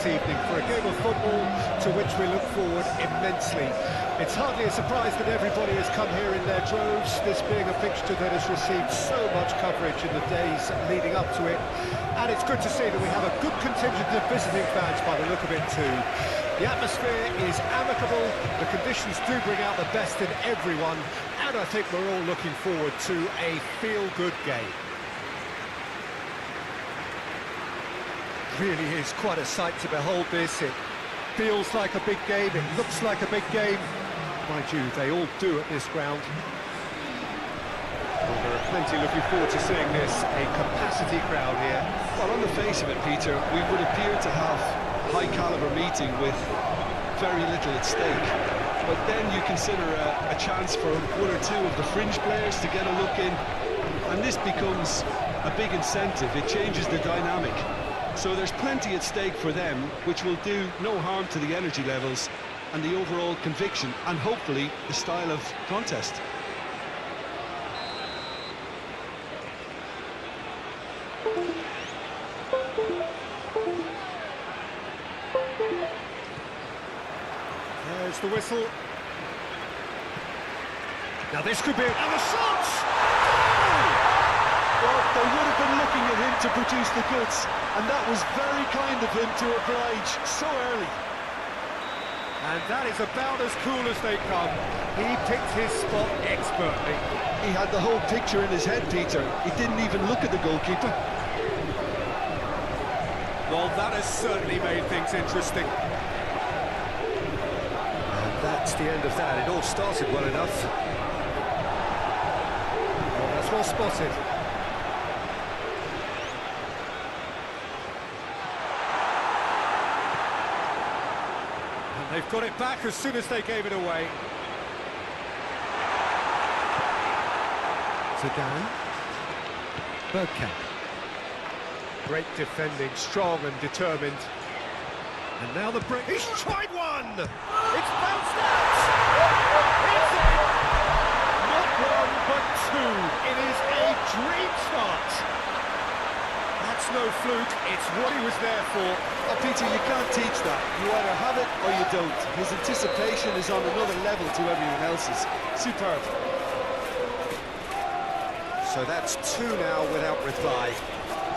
this evening for a game of football to which we look forward immensely. It's hardly a surprise that everybody has come here in their droves, this being a fixture that has received so much coverage in the days leading up to it. And it's good to see that we have a good contingent of visiting fans by the look of it too. The atmosphere is amicable, the conditions do bring out the best in everyone, and I think we're all looking forward to a feel-good game. Really is quite a sight to behold this. It feels like a big game, it looks like a big game. Mind you, they all do at this ground. Well, there are plenty looking forward to seeing this, a capacity crowd here. Well, on the face of it, Peter, we would appear to have a high-caliber meeting with very little at stake. But then you consider a chance for one or two of the fringe players to get a look in, and this becomes a big incentive. It changes the dynamic. So there's plenty at stake for them, which will do no harm to the energy levels and the overall conviction, and hopefully the style of contest. There's the whistle. Now this could be... And the shots! Well, they would have been looking at him to produce the goods, and that was very kind of him to oblige so early. And that is about as cool as they come. He picked his spot expertly. He had the whole picture in his head, Peter. He didn't even look at the goalkeeper. Well, that has certainly made things interesting. And that's the end of that. It all started well enough. Well, that's well spotted. They've got it back as soon as they gave it away. Zidane. Bergkamp. Great defending, strong and determined. And now the break. He's tried one! It's bounced out! It's in! Not one, but two. It is a dream start. That's no fluke, it's what he was there for. Oh, Peter, you can't teach that. You either have it or you don't. His anticipation is on another level to everyone else's. Superb. So that's two now without reply.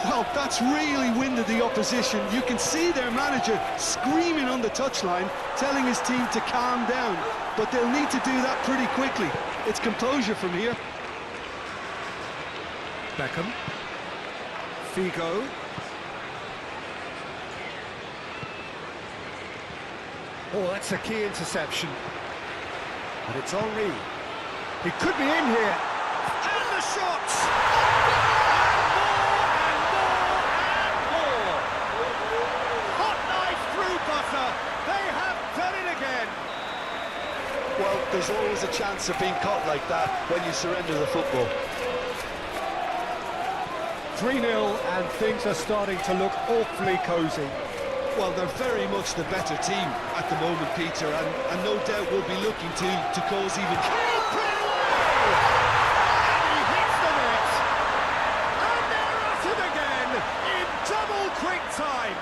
Well, that's really winded the opposition. You can see their manager screaming on the touchline, telling his team to calm down. But they'll need to do that pretty quickly. It's composure from here. Beckham. Figo. Oh, that's a key interception. But it's Henry. He could be in here. And the shots! And more! Hot knife through butter. They have done it again. Well, there's always a chance of being caught like that when you surrender the football. 3-0 and things are starting to look awfully cosy. Well, they're very much the better team at the moment, Peter, and no doubt will be looking to cause even... He'll put it away! And he hits the net! And they're at it again in double quick time!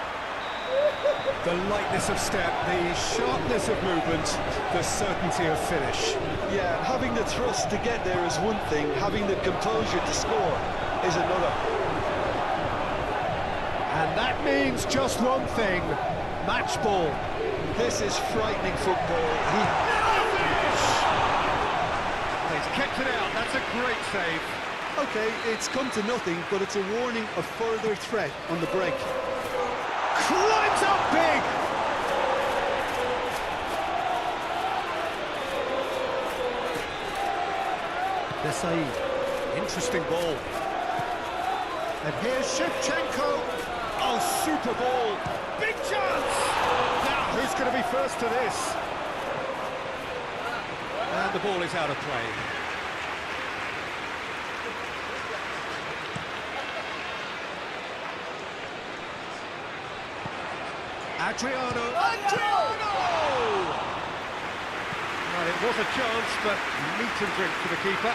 The lightness of step, the sharpness of movement, the certainty of finish. Yeah, having the thrust to get there is one thing, having the composure to score is another. And that means just one thing, match ball. This is frightening football. He's kept it out, that's a great save. Okay, it's come to nothing, but it's a warning of further threat on the break. Climbs up big! Desai, interesting ball. And here's Shevchenko. Oh, super ball. Big chance! Now, who's going to be first to this? And the ball is out of play. Adriano! Well, it was a chance, but meat and drink for the keeper.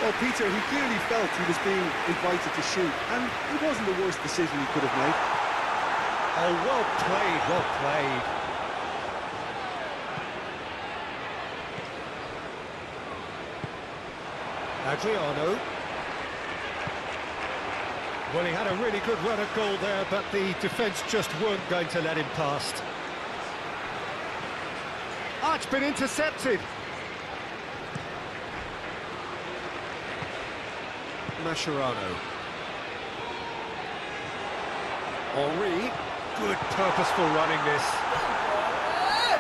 Well, Peter, he clearly felt he was being invited to shoot, and it wasn't the worst decision he could have made. Oh, well played, well played. Adriano. Well, he had a really good run at goal there, but the defence just weren't going to let him past. Ah, it's been intercepted. Mascherano. Henri. Good purposeful running this.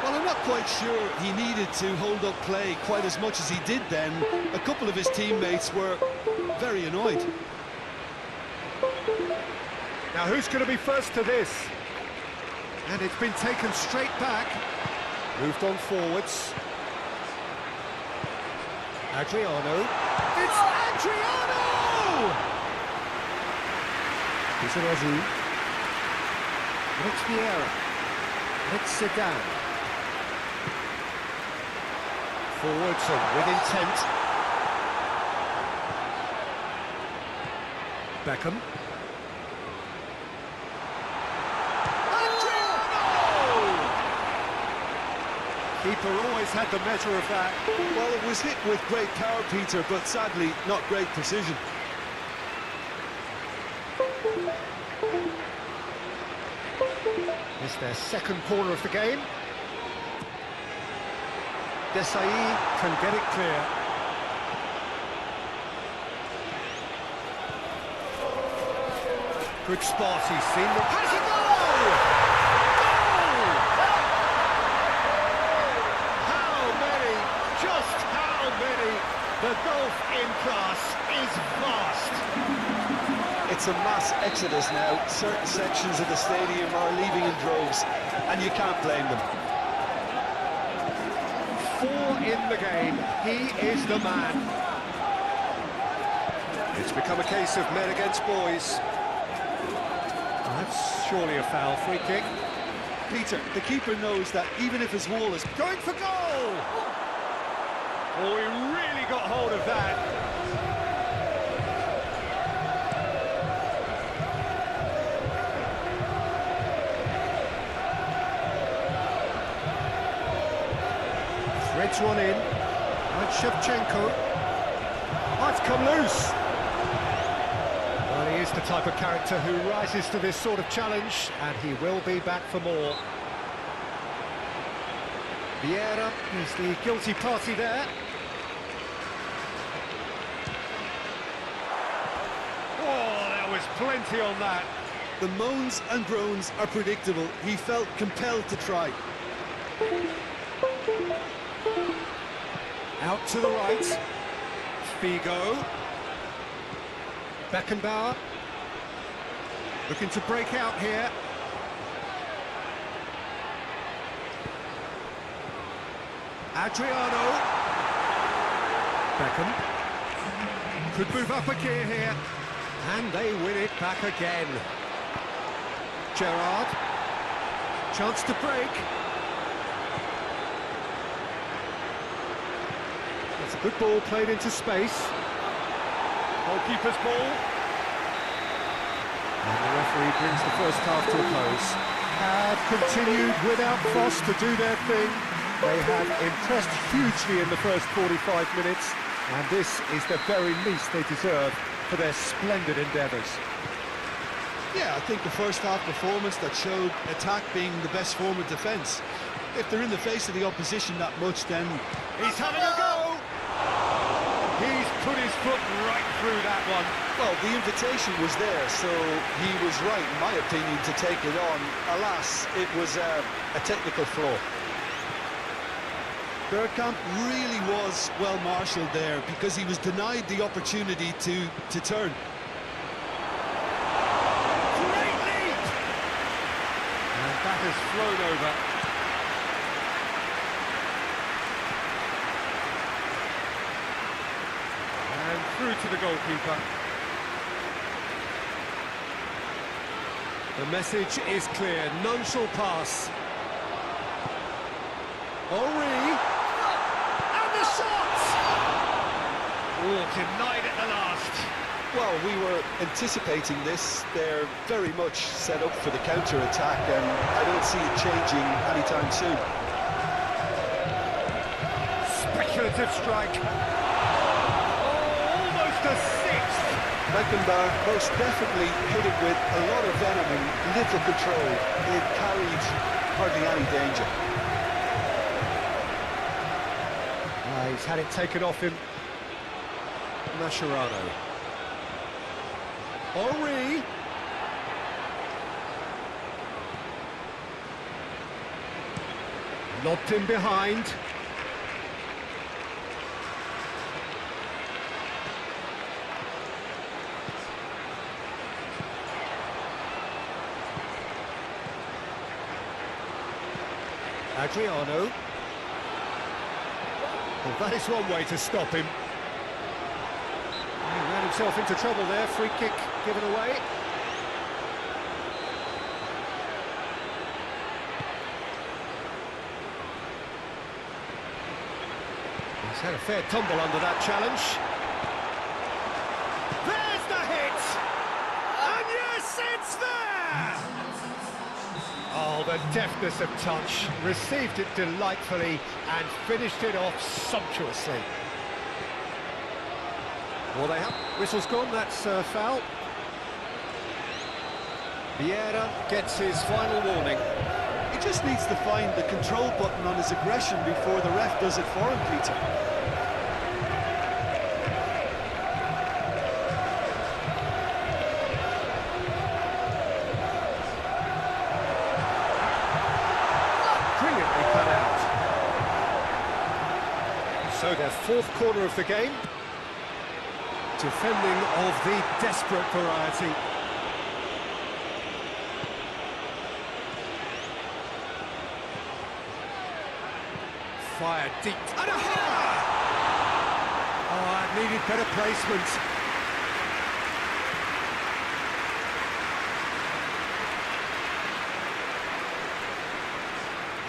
Well, I'm not quite sure he needed to hold up play quite as much as he did then. A couple of his teammates were very annoyed. Now, who's going to be first to this? And it's been taken straight back. Moved on forwards. Adriano. It's Adriano! He's an Ozu. It's Vieira. It's Sedan. Forwards and with intent. Beckham. Keeper always had the measure of that. Well, it was hit with great power, Peter, but sadly not great precision. It's their second corner of the game. Desai can get it clear. Good spot, he's seen the... Has a goal! Goal! How many? Just how many? The gulf in class is vast. It's a mass exodus now. Certain sections of the stadium are leaving in droves, and you can't blame them. 4 in the game. He is the man. It's become a case of men against boys. That's surely a foul. Free kick. Peter, the keeper knows that even if his wall is... Going for goal! Oh, he really got hold of that. Threads one in. And Shevchenko. Oh, it's come loose. Well, he is the type of character who rises to this sort of challenge, and he will be back for more. Vieira is the guilty party there. Oh, there was plenty on that. The moans and groans are predictable. He felt compelled to try. Out to the right. Figo. Beckenbauer. Looking to break out here. Adriano. Beckham. Could move up a gear here. And they win it back again. Gerrard. Chance to break. That's a good ball played into space. Goalkeeper's ball. And the referee brings the first half to a close. Have continued without fuss to do their thing. They have impressed hugely in the first 45 minutes, and this is the very least they deserve for their splendid endeavours. Yeah, I think the first half performance that showed attack being the best form of defence. If they're in the face of the opposition that much, then... He's having a go! He's put his foot right through that one. Well, the invitation was there, so he was right, in my opinion, to take it on. Alas, it was a technical flaw. Bergkamp really was well marshalled there because he was denied the opportunity to turn. Great leap! And that has flown over. And through to the goalkeeper. The message is clear, none shall pass. Henri! And the shot! Oh, denied at the last. Well, we were anticipating this. They're very much set up for the counter-attack, and I don't see it changing anytime soon. Speculative strike. Oh, almost a sixth. Beckenbauer most definitely hit it with a lot of venom and little control. It carried hardly any danger. He's had it taken off him. Mascherano. Henry. Lobbed him behind. Adriano. Well, that is one way to stop him. He ran himself into trouble there. Free kick given away. He's had a fair tumble under that challenge. There's the hit! And yes, it's there! Oh, the deftness of touch. Received it delightfully and finished it off sumptuously. Well, they have. Whistle's gone, that's foul. Vieira gets his final warning. He just needs to find the control button on his aggression before the ref does it for him, Peter. Brilliantly cut out. So their fourth corner of the game. Defending of the desperate variety. Fired deep. And a header! Oh, it needed better placement.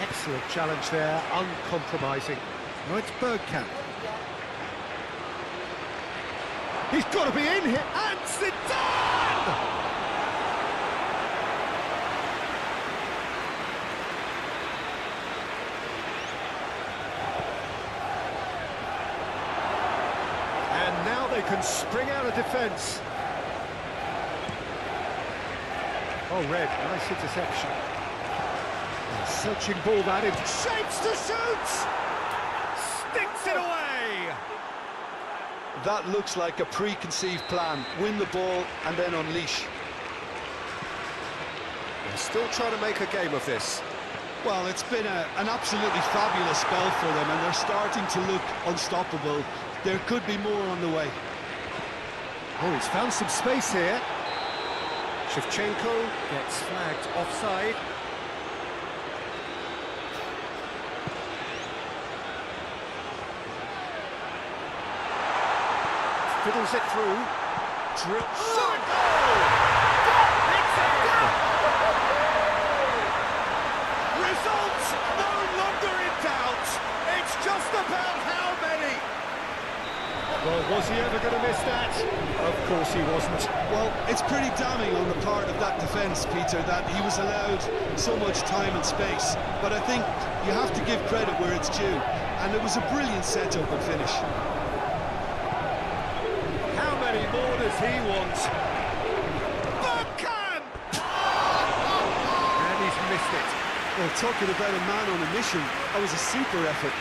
Excellent challenge there, uncompromising. No, it's Bergkamp. He's got to be in here, and Zidane! And now they can spring out of defence. Oh, Red, nice interception. And searching ball that in. Shapes to shoot! Sticks it away! That looks like a preconceived plan. Win the ball and then unleash. They're still trying to make a game of this. Well, it's been an absolutely fabulous spell for them, and they're starting to look unstoppable. There could be more on the way. Oh, he's found some space here. Shevchenko gets flagged offside. Fiddles it through. Shot! It's in! Results no longer in doubt. It's just about how many. Well, was he ever going to miss that? Of course he wasn't. Well, it's pretty damning on the part of that defence, Peter, that he was allowed so much time and space. But I think you have to give credit where it's due. And it was a brilliant set-up and finish. More does he want? Bergkamp! And he's missed it. Well, talking about a man on a mission, that was a super effort.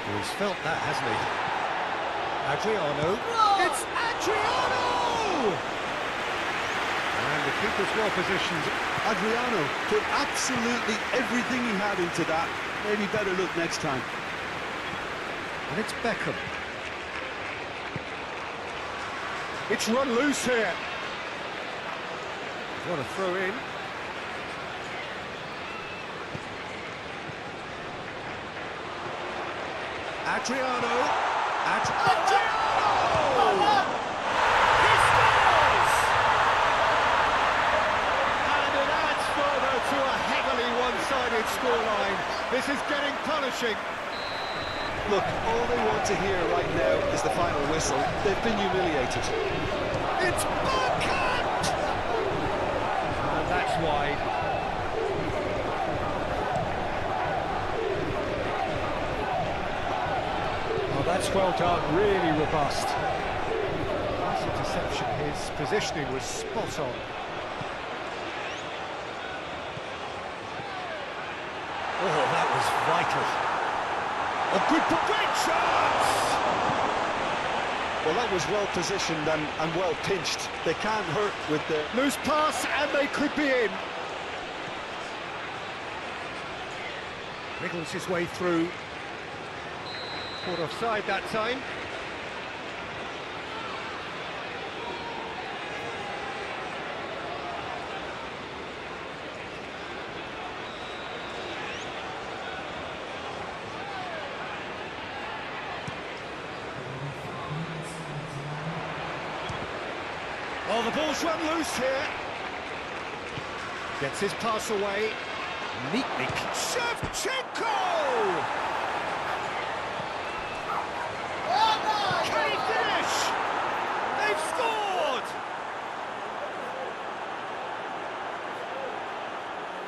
Well, he's felt that, hasn't he? Adriano. Whoa! It's Adriano! And the keeper's well positioned. Adriano put absolutely everything he had into that. Maybe better look next time. And it's Beckham. It's run loose here. What a throw in. Adriano. Adriano! He scores! And it adds further to a heavily one-sided scoreline. This is getting close. astonishing. Look, all they want to hear right now is the final whistle. They've been humiliated. It's backhand! And that's wide. Oh, that's well done, really robust. Nice interception, his positioning was spot on. Oh, that was vital. A good great chance! Well, that was well positioned and well pinched. They can't hurt with the... Loose pass, and they could be in. Wriggles his way through. Caught offside that time. Oh, the ball's run loose here. Gets his pass away. Neatly. Shevchenko! Can he finish? They've scored!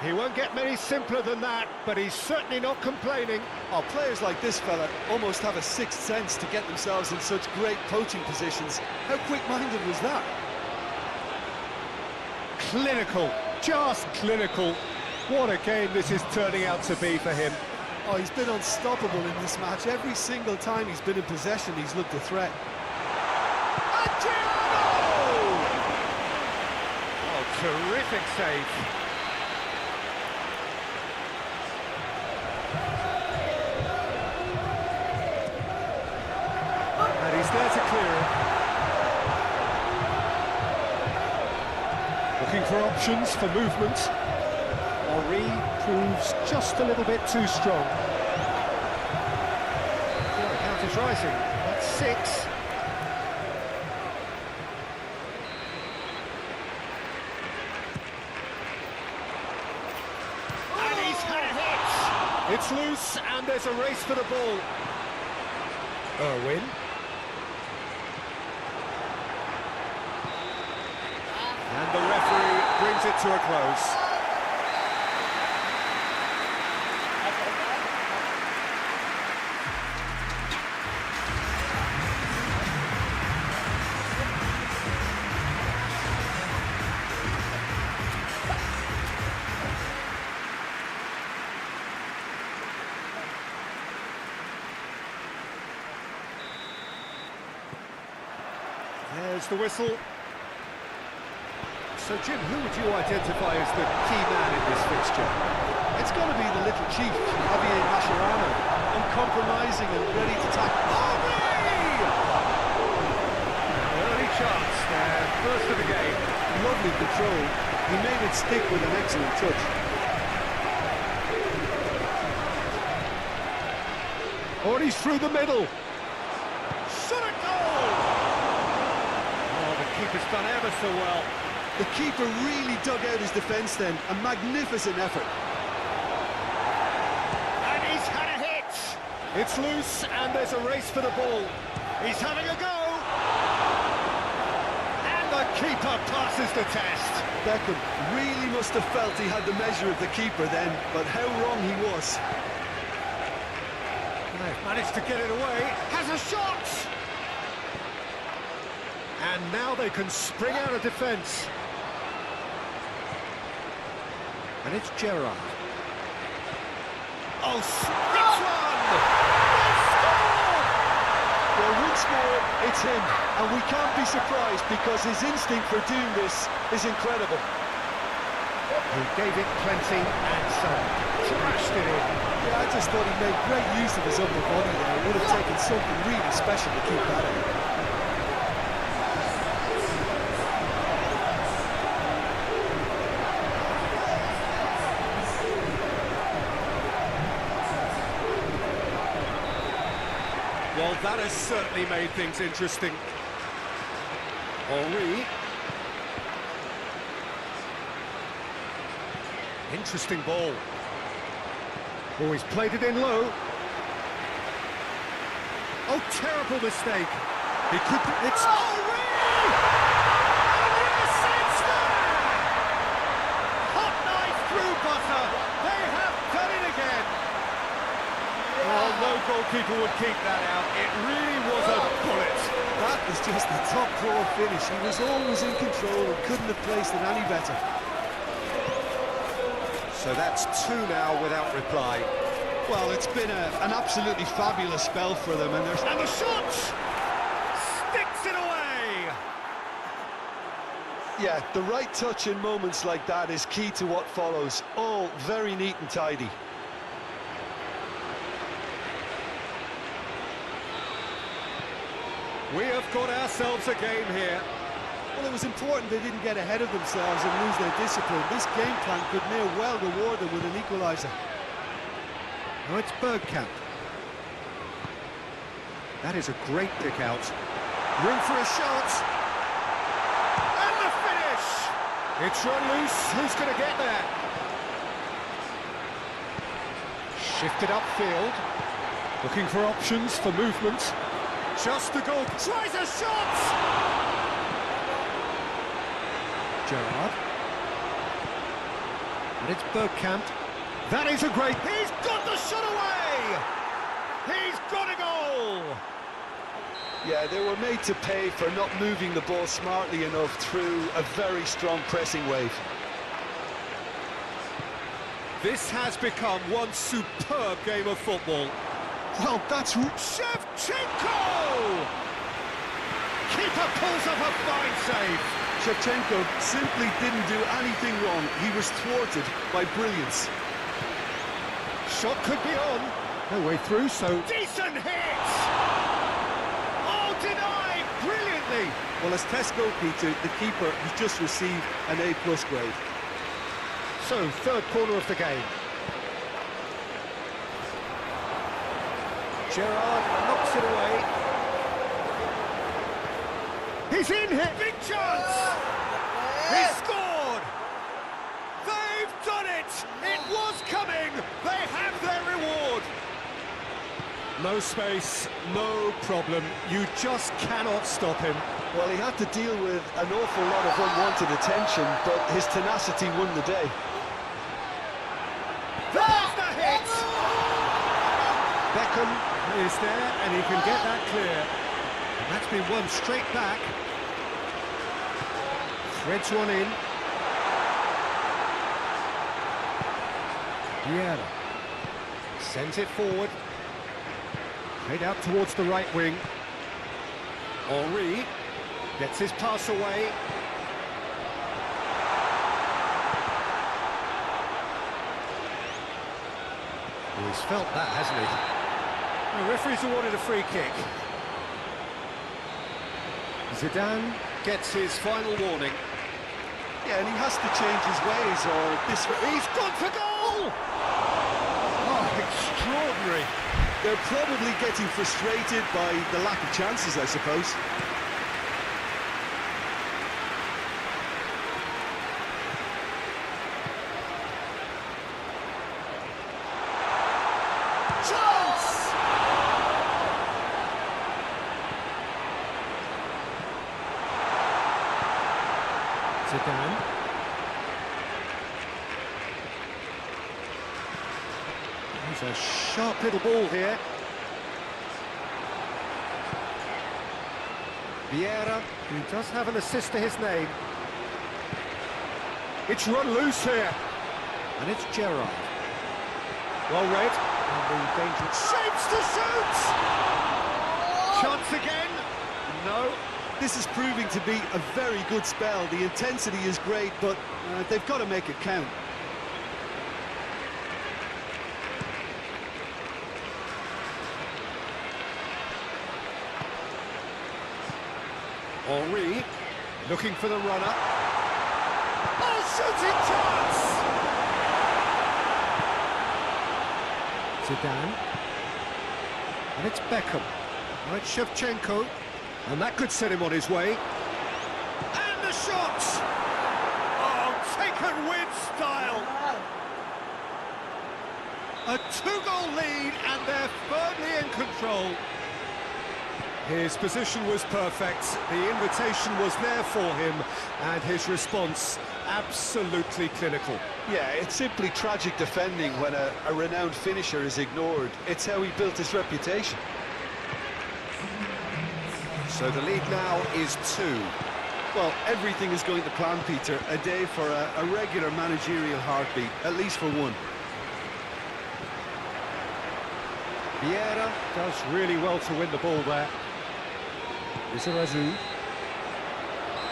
He won't get many simpler than that, but he's certainly not complaining. Oh, players like this fella almost have a sixth sense to get themselves in such great coaching positions. How quick-minded was that? Clinical, just clinical. What a game this is turning out to be for him. Oh, he's been unstoppable in this match. Every single time he's been in possession, he's looked a threat. Oh, terrific save. And he's there to clear it. Looking for options for movement. Henri proves just a little bit too strong. Well, the count is rising. That's 6. And he's had a hit! It's loose, and there's a race for the ball. Irwin. And the referee brings it to a close. There's the whistle. So, Jim, who would you identify as the key man in this fixture? It's got to be the little chief, Javier Mascherano. Uncompromising and ready to tackle. Early chance there, first of the game. Lovely control. He made it stick with an excellent touch. Oh, and he's through the middle. Shot at goal! Oh, the keeper's done ever so well. The keeper really dug out his defence then. A magnificent effort. And he's had a hit! It's loose, and there's a race for the ball. He's having a go! And the keeper passes the test. Beckham really must have felt he had the measure of the keeper then, but how wrong he was. They've managed to get it away. Has a shot! And now they can spring out of defence. And it's Gerrard. Oh, it's one! They scored! Well, once more, it's him. And we can't be surprised because his instinct for doing this is incredible. He gave it plenty and some. Smashed it in. Yeah, I just thought he made great use of his upper body there. It would have taken something really special to keep that out. Well, that has certainly made things interesting. Henri. Interesting ball. Oh, he's played it in low. Oh, terrible mistake. He could... It's... Oh, hot knife through butter. They have done it again. Oh, no goalkeeper would keep that out. It really was a bullet. That was just the top draw finish. He was always in control and couldn't have placed it any better. So that's 2 now without reply. Well, it's been an absolutely fabulous spell for them, and And the shot! Sticks it away! yeah, the right touch in moments like that is key to what follows. All very neat and tidy. We have got ourselves a game here. Well, it was important they didn't get ahead of themselves and lose their discipline. This game plan could near well reward them with an equaliser. Now it's Bergkamp. That is a great pick out. Room for a shot. And the finish! It's run loose. Who's going to get there? Shifted upfield. Looking for options for movement. Just the goal. Tries a shot! Gerrard. And it's Bergkamp. That is a great... He's got the shot away! He's got a goal! Yeah, they were made to pay for not moving the ball smartly enough through a very strong pressing wave. This has become one superb game of football. Well, that's... Shevchenko! Keeper pulls up a fine save. Shevchenko simply didn't do anything wrong. He was thwarted by brilliance. Shot could be on. No way through, so... Decent hit! Oh, denied brilliantly! Well, as test goalkeeper, the keeper has just received an A+ grade. So, third corner of the game. Gerrard knocks it away. He's in here! Big chance! He scored! They've done it! It was coming! They have their reward! No space, no problem. You just cannot stop him. Well, he had to deal with an awful lot of unwanted attention, but his tenacity won the day. There's the hit! Beckham is there, and he can get that clear. And that's been won straight back. Threads one in. Vieira sends it forward. Played out towards the right wing. Henry gets his pass away. He's felt that, hasn't he? The referee's awarded a free kick. Zidane gets his final warning. Yeah, and he has to change his ways, or this... He's gone for goal! Oh, extraordinary. They're probably getting frustrated by the lack of chances, I suppose. Chance! Zidane. He's a sharp little ball here. Vieira, who does have an assist to his name. It's run loose here. And it's Gerrard. Well read. And the danger... Shapes to shoot! Chance again. No. This is proving to be a very good spell. The intensity is great, but they've got to make it count. Henry looking for the runner. Oh, shooting chance! Zidane. And it's Beckham. Right, Shevchenko. And that could set him on his way. And the shot! Oh, taken with style! A 2-goal lead, and they're firmly in control. His position was perfect, the invitation was there for him, and his response absolutely clinical. Yeah, it's simply tragic defending when a renowned finisher is ignored. It's how he built his reputation. So the lead now is 2. Well, everything is going to plan, Peter. A day for a regular managerial heartbeat, at least for one. Vieira does really well to win the ball there. Izarazu.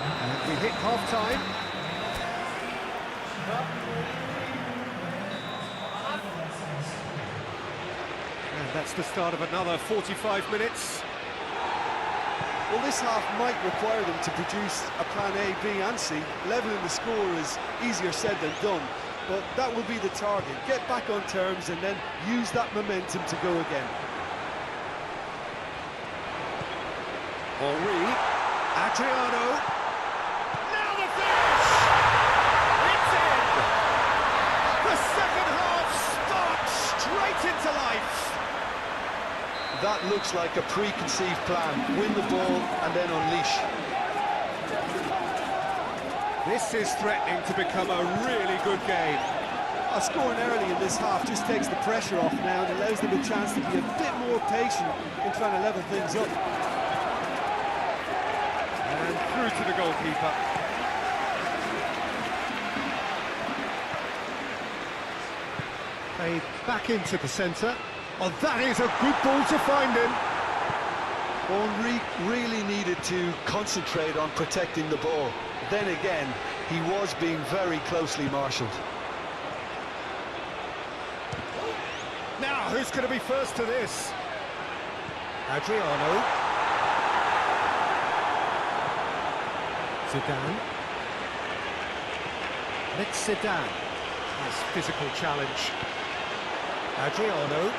And we hit half-time. And that's the start of another 45 minutes. Well, this half might require them to produce a plan A, B and C. Leveling the score is easier said than done, but that will be the target. Get back on terms and then use that momentum to go again. Henri, Adriano, now the finish! It's in! The second half starts straight into life! That looks like a preconceived plan. Win the ball and then unleash. This is threatening to become a really good game. Scoring early in this half just takes the pressure off now and allows them a chance to be a bit more patient in trying to level things up. And through to the goalkeeper. Played back into the centre. Oh, that is a good ball to find him. Henri really needed to concentrate on protecting the ball. Then again, he was being very closely marshalled. Now, who's going to be first to this? Adriano. Zidane. Let's Zidane. Nice physical challenge. Adriano.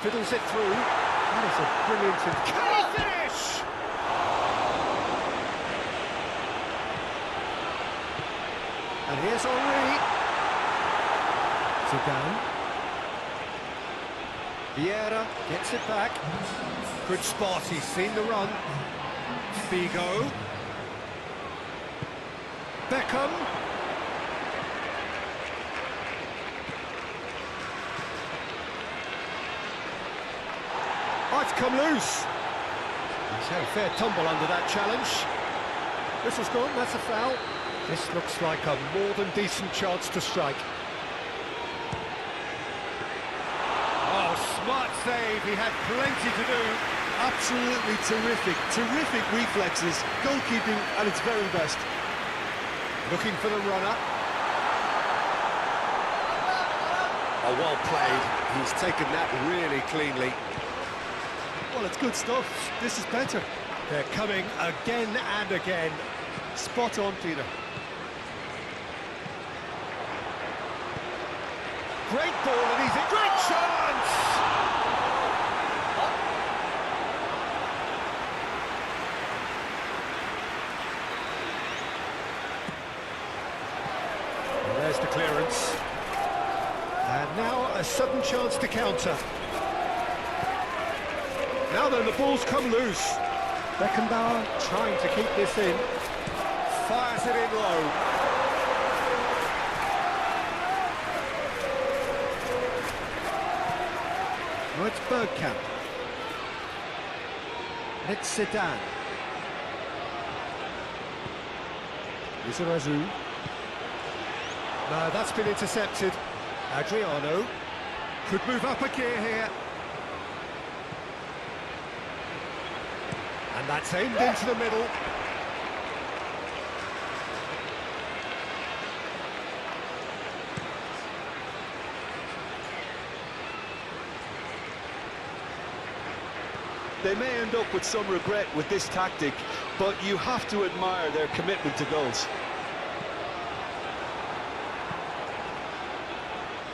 Fiddles it through. That is a brilliant... Can he finish? And here's Henri. Zidane. Vieira gets it back. Good spot, he's seen the run. Figo. Beckham. Oh, it's come loose. He's had a fair tumble under that challenge. Whistle's gone, that's a foul. This looks like a more than decent chance to strike. Oh, smart save, he had plenty to do. Absolutely terrific, terrific reflexes, goalkeeping at its very best. Looking for the runner. Oh, well played. He's taken that really cleanly. Well, it's good stuff. This is better. They're coming again and again. Spot on, Peter. Great ball, and he's a great chance! And there's the clearance. And now a sudden chance to counter. Now then, the ball's come loose. Beckenbauer trying to keep this in. Fires it in low. Well, it's Bergkamp. It's Zidane. Izarazu. No, that's been intercepted. Adriano could move up a gear here. And that's aimed into the middle. They may end up with some regret with this tactic, but you have to admire their commitment to goals.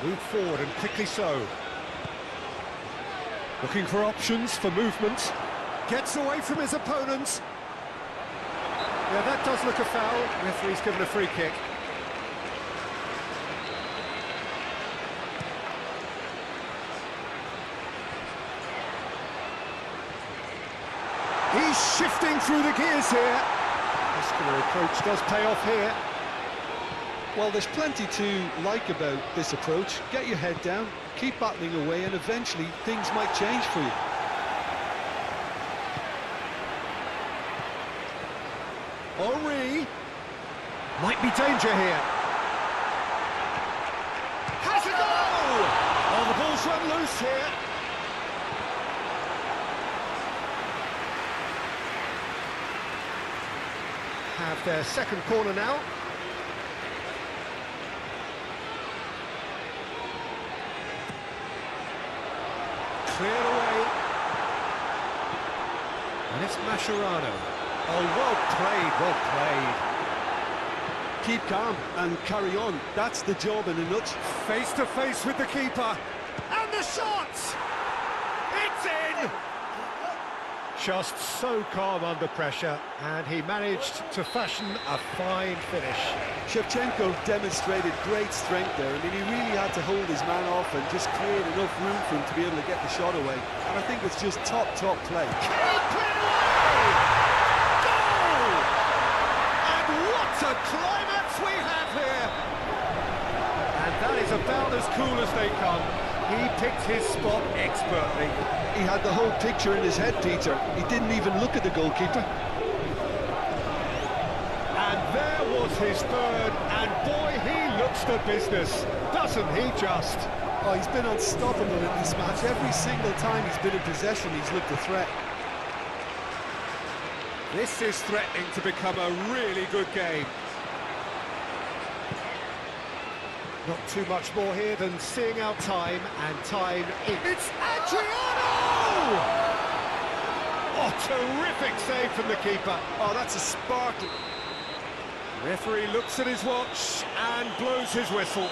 Move forward and quickly so. Looking for options for movement. Gets away from his opponent. Yeah, that does look a foul. Referee's given a free kick. He's shifting through the gears here. Muscular approach does pay off here. Well, there's plenty to like about this approach. Get your head down, keep battling away, and eventually things might change for you. Henri. Might be danger here. Has a goal! Oh, the ball's run loose here. Have their second corner now. Cleared away. And it's Mascherano. Oh, well played, well played. Keep calm and carry on. That's the job in a nutshell. Face to face with the keeper. And the shot! It's in! Just so calm under pressure, and he managed to fashion a fine finish. Shevchenko demonstrated great strength there. I mean, he really had to hold his man off and just create enough room for him to be able to get the shot away. And I think it's just top play. Goal! And what a climax we have here! And that is about as cool as they come. He picked his spot expertly. He had the whole picture in his head, Peter. He didn't even look at the goalkeeper. And there was his third, and boy, he looks the business, doesn't he just? Oh, he's been unstoppable in this match. Every single time he's been in possession, he's looked a threat. This is threatening to become a really good game. Not too much more here than seeing out time, and time in. It's Adriano! Oh, terrific save from the keeper. Oh, that's a sparkle. Referee looks at his watch and blows his whistle.